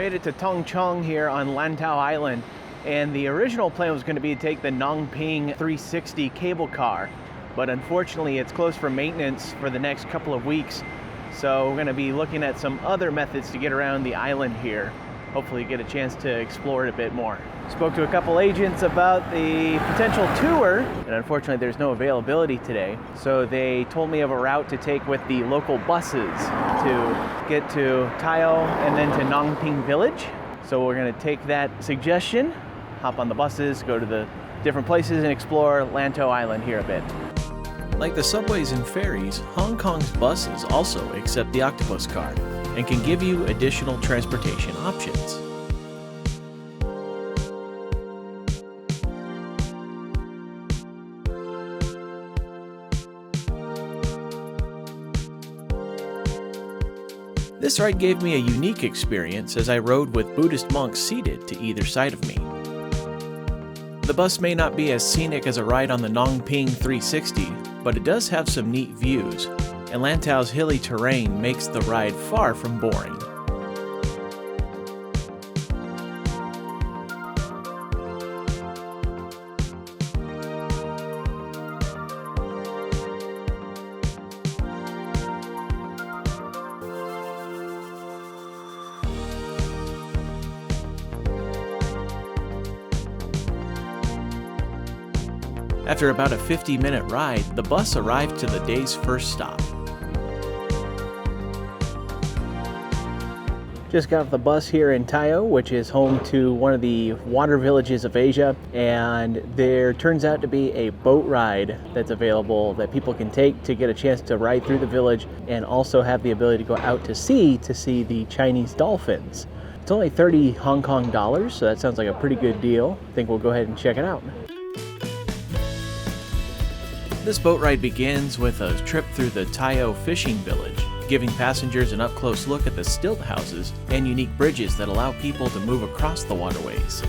made it to Tongcheng here on Lantau Island, and the original plan was going to be to take the Ngong Ping 360 cable car, but unfortunately it's closed for maintenance for the next couple of weeks, so we're going to be looking at some other methods to get around the island here. Hopefully get a chance to explore it a bit more. Spoke to a couple agents about the potential tour, and unfortunately there's no availability today. So they told me of a route to take with the local buses to get to Tai'o and then to Ngong Ping village. So we're gonna take that suggestion, hop on the buses, go to the different places and explore Lantau Island here a bit. Like the subways and ferries, Hong Kong's buses also accept the octopus card and can give you additional transportation options. This ride gave me a unique experience as I rode with Buddhist monks seated to either side of me. The bus may not be as scenic as a ride on the Ngong Ping 360, but it does have some neat views, and Lantau's hilly terrain makes the ride far from boring. After about a 50-minute ride, the bus arrived to the day's first stop. Just got off the bus here in Tai'o, which is home to one of the water villages of Asia, and there turns out to be a boat ride that's available that people can take to get a chance to ride through the village and also have the ability to go out to see the Chinese dolphins. It's only 30 Hong Kong dollars, so that sounds like a pretty good deal. I think we'll go ahead and check it out. This boat ride begins with a trip through the Tai'o Fishing Village, giving passengers an up-close look at the stilt houses and unique bridges that allow people to move across the waterways.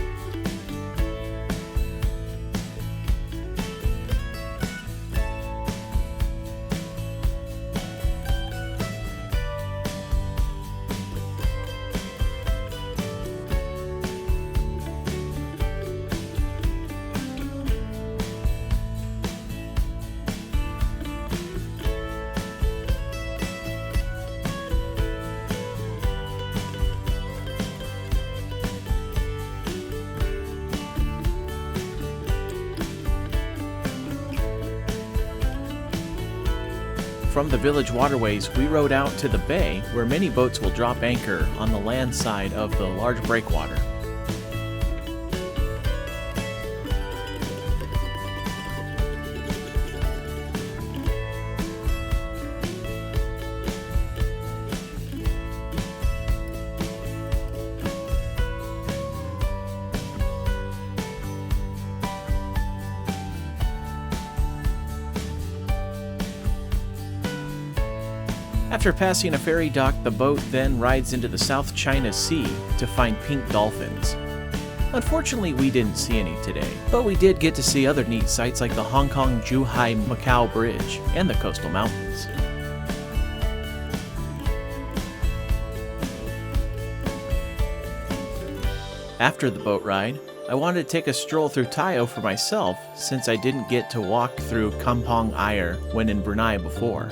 From the village waterways, we rode out to the bay, where many boats will drop anchor on the land side of the large breakwater. After passing a ferry dock, the boat then rides into the South China Sea to find pink dolphins. Unfortunately, we didn't see any today, but we did get to see other neat sights like the Hong Kong-Zhuhai-Macau Bridge and the coastal mountains. After the boat ride, I wanted to take a stroll through Tai'o for myself since I didn't get to walk through Kampong Ayer when in Brunei before.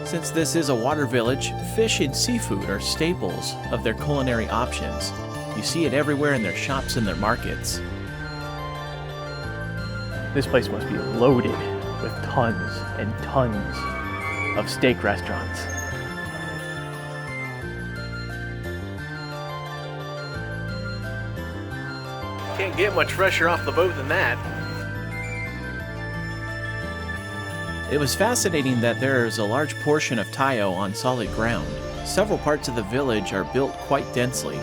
Since this is a water village, fish and seafood are staples of their culinary options. You see it everywhere in their shops and their markets. This place must be loaded with tons and tons of steak restaurants. Can't get much fresher off the boat than that. It was fascinating that there is a large portion of Tai'o on solid ground. Several parts of the village are built quite densely.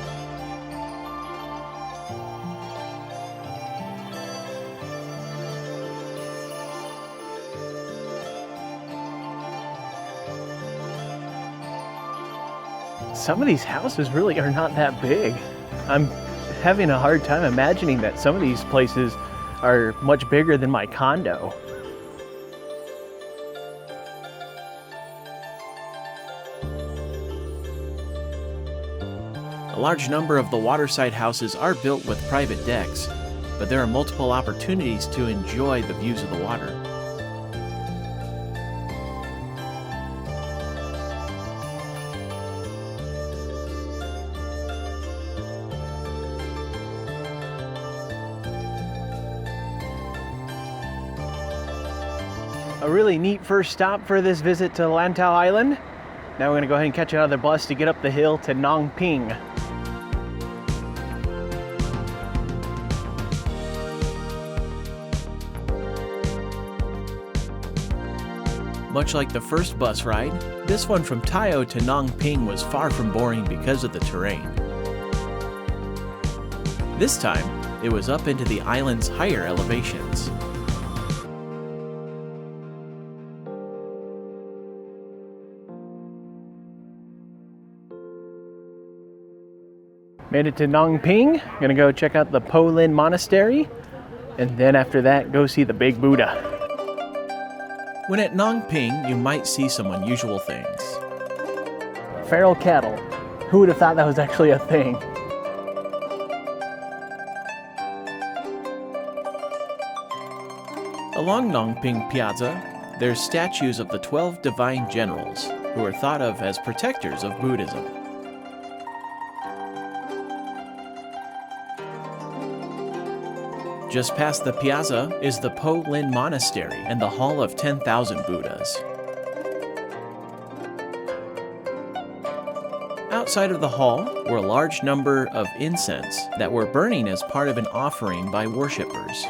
some of these houses really are not that big. I'm having a hard time imagining that some of these places are much bigger than my condo. A large number of the waterside houses are built with private decks, but there are multiple opportunities to enjoy the views of the water. A really neat first stop for this visit to Lantau Island. Now we're going to go ahead and catch another bus to get up the hill to Ngong Ping. Much like the first bus ride, this one from Tai'o to Ngong Ping was far from boring because of the terrain. This time, it was up into the island's higher elevations. Made it to Ngong Ping. Gonna go check out the Po Lin Monastery, and then after that, go see the big Buddha. When at Ngong Ping, you might see some unusual things. Feral cattle. Who would have thought that was actually a thing? Along Ngong Ping Piazza, there's statues of the 12 divine generals, who are thought of as protectors of Buddhism. Just past the piazza is the Po Lin Monastery and the Hall of 10,000 Buddhas. Outside of the hall were a large number of incense that were burning as part of an offering by worshippers.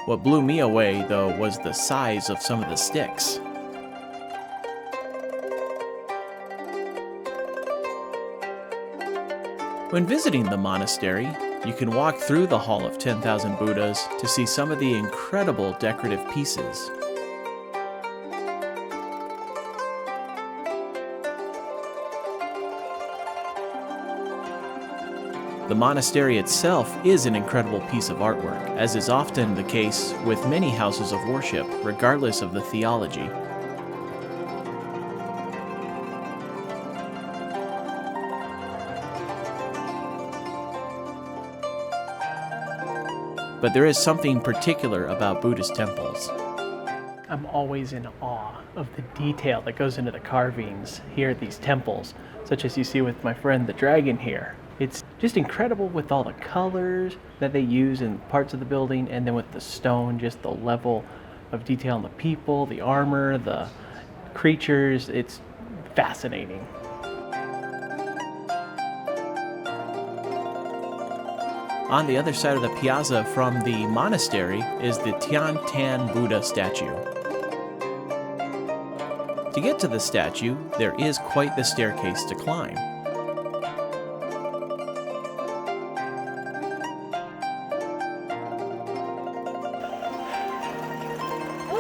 What blew me away, though, was the size of some of the sticks. When visiting the monastery, you can walk through the Hall of 10,000 Buddhas to see some of the incredible decorative pieces. The monastery itself is an incredible piece of artwork, as is often the case with many houses of worship, regardless of the theology. But there is something particular about Buddhist temples. I'm always in awe of the detail that goes into the carvings here at these temples, such as you see with my friend the dragon here. It's just incredible with all the colors that they use in parts of the building, and then with the stone, just the level of detail on the people, the armor, the creatures. It's fascinating. On the other side of the piazza from the monastery is the Tian Tan Buddah statue. To get to the statue, there is quite the staircase to climb.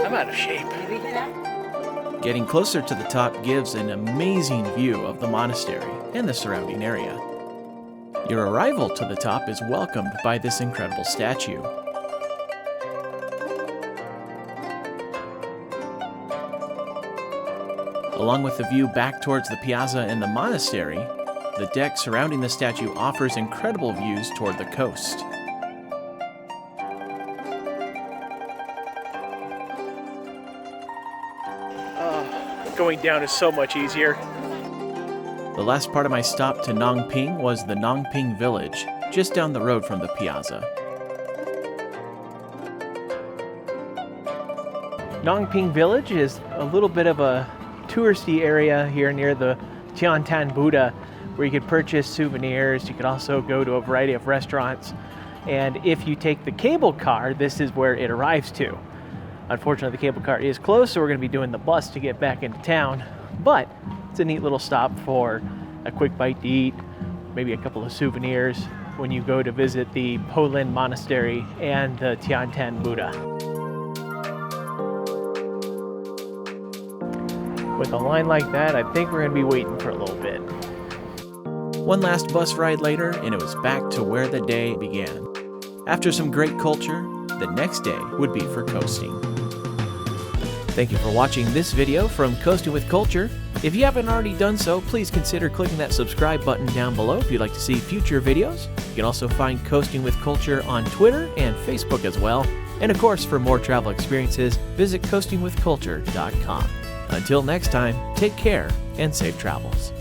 I'm out of shape. Getting closer to the top gives an amazing view of the monastery and the surrounding area. Your arrival to the top is welcomed by this incredible statue. Along with the view back towards the piazza and the monastery, the deck surrounding the statue offers incredible views toward the coast. Going down is so much easier. The last part of my stop to Ngong Ping was the Ngong Ping Village, just down the road from the piazza. Ngong Ping Village is a little bit of a touristy area here near the Tian Tan Buddah, where you could purchase souvenirs. You could also go to a variety of restaurants. And if you take the cable car, this is where it arrives to. Unfortunately, the cable car is closed, so we're going to be doing the bus to get back into town. But it's a neat little stop for a quick bite to eat, maybe a couple of souvenirs when you go to visit the Po Lin Monastery and the Tian Tan Buddah. With a line like that, I think we're going to be waiting for a little bit. One last bus ride later, and it was back to where the day began. After some great culture, the next day would be for coasting. Thank you for watching this video from Coasting with Culture. If you haven't already done so, please consider clicking that subscribe button down below if you'd like to see future videos. You can also find Coasting with Culture on Twitter and Facebook as well. And of course, for more travel experiences, visit coastingwithculture.com. Until next time, take care and safe travels.